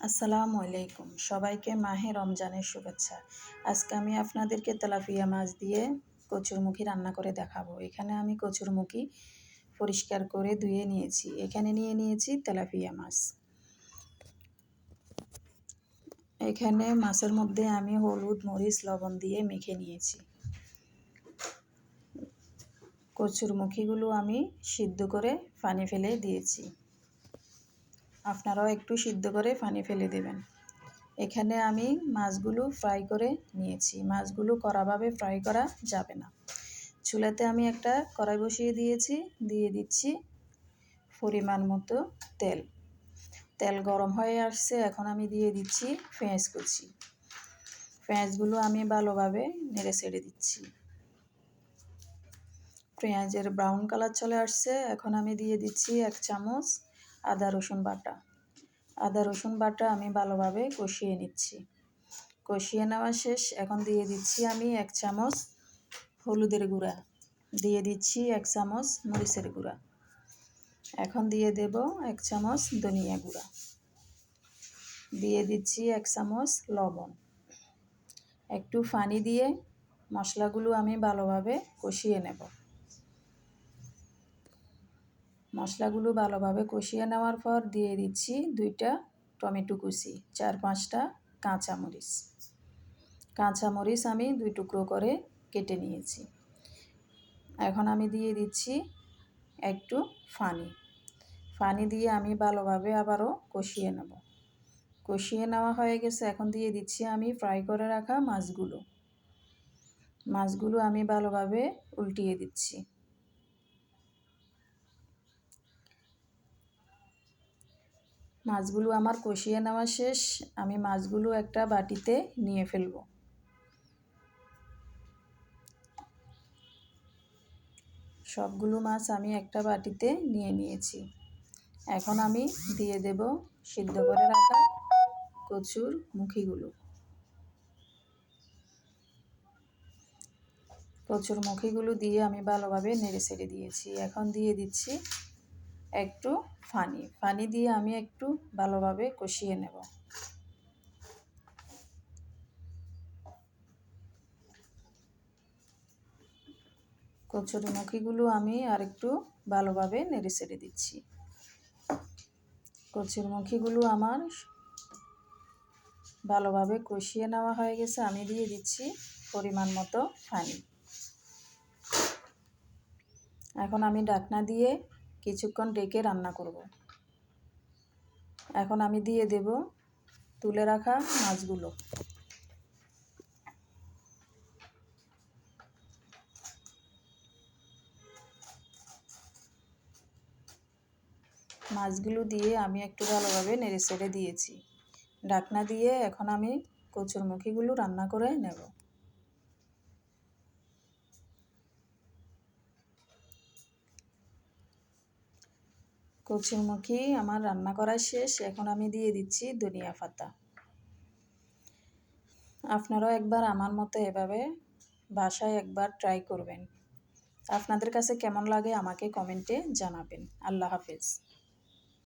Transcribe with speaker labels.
Speaker 1: আসসালামু আলাইকুম, সবাইকে মাহে রমজানের শুভেচ্ছা। আজকে আমি আপনাদেরকে তেলাপিয়া মাছ দিয়ে কচুরমুখী রান্না করে দেখাবো। এখানে আমি কচুরমুখী পরিষ্কার করে ধুয়ে নিয়েছি। এখানে নিয়ে নিয়েছি তেলাপিয়া মাছ। এখানে মাছের মধ্যে আমি হলুদ, মরিচ, লবণ দিয়ে মেখে নিয়েছি। কচুরমুখীগুলো আমি সিদ্ধ করে পানি ফেলে দিয়েছি। আপনারাও একটু সিদ্ধ করে পানি ফেলে দেবেন। এখানে আমি মাছগুলো ফ্রাই করে নিয়েছি। মাছগুলো কড়াভাবে ফ্রাই করা যাবে না। চুলাতে আমি একটা কড়াই বসিয়ে দিয়েছি, দিয়ে দিচ্ছি পরিমাণ মতো তেল। তেল গরম হয়ে আসছে, এখন আমি দিয়ে দিচ্ছি পেঁয়াজ কুচি। পেঁয়াজগুলো আমি ভালোভাবে নেড়ে ছেড়ে দিচ্ছি। পেঁয়াজের ব্রাউন কালার চলে আসছে, এখন আমি দিয়ে দিচ্ছি 1 চামচ আদা রসুন বাটা। আদা রসুন বাটা আমি ভালোভাবে কষিয়ে নিচ্ছি। কষিয়ে নেওয়া শেষ, এখন দিয়ে দিচ্ছি আমি 1 চামচ হলুদের গুঁড়া, দিয়ে দিচ্ছি 1 চামচ মরিচের গুঁড়া, এখন দিয়ে দেব 1 চামচ ধনিয়া গুঁড়া, দিয়ে দিচ্ছি 1 চামচ লবণ। একটু পানি দিয়ে মশলাগুলো আমি ভালোভাবে কষিয়ে নেব। মশলাগুলো ভালোভাবে কষিয়ে নেওয়ার পর দিয়ে দিচ্ছি 2টা টমেটো কুচি, 4-5টা কাঁচামরিচ। কাঁচামরিচ আমি 2 টুকরো করে কেটে নিয়েছি। এখন আমি দিয়ে দিচ্ছি একটু পানি দিয়ে আমি ভালোভাবে আবারও কষিয়ে নেব। কষিয়ে নেওয়া হয়ে গেছে, এখন দিয়ে দিচ্ছি আমি ফ্রাই করে রাখা মাছগুলো আমি ভালোভাবে উল্টিয়ে দিচ্ছি। মাছগুলো আমার কষিয়ে নেওয়া শেষ, আমি মাছগুলো একটা বাটিতে নিয়ে ফেলব। সবগুলো মাছ আমি একটা বাটিতে নিয়ে নিয়েছি। এখন আমি দিয়ে দেব সিদ্ধ করে রাখা কচুর মুখিগুলো। কচুর মুখিগুলো দিয়ে আমি ভালোভাবে নেড়ে ছেড়ে দিয়েছি। এখন দিয়ে দিচ্ছি একটু পানি দিয়ে আমি একটু ভালোভাবে কষিয়ে নেব। কচুর মুখিগুলো আমি আরেকটু ভালোভাবে নেড়ে ছেড়ে দিচ্ছি। কচুর মুখিগুলো আমার ভালোভাবে কষিয়ে নেওয়া হয়ে গেছে, আমি দিয়ে দিচ্ছি পরিমাণ মতো পানি। এখন আমি ঢাকনা দিয়ে কিছুক্ষণ ঢেকে রান্না করব। এখন আমি দিয়ে দেব তুলে রাখা মাছগুলো। মাছগুলো দিয়ে আমি একটু ভালোভাবে নেড়ে ছেড়ে দিয়েছি। ঢাকনা দিয়ে এখন আমি কচুর মুখিগুলো রান্না করে নেব। কচুর মুখি আমার রান্না করা শেষ, এখন আমি দিয়ে দিচ্ছি ধনিয়া পাতা। আপনারাও একবার আমার মতো এভাবে বাসায় একবার ট্রাই করবেন। আপনাদের কাছে কেমন লাগে আমাকে কমেন্টে জানাবেন। আল্লাহ হাফেজ।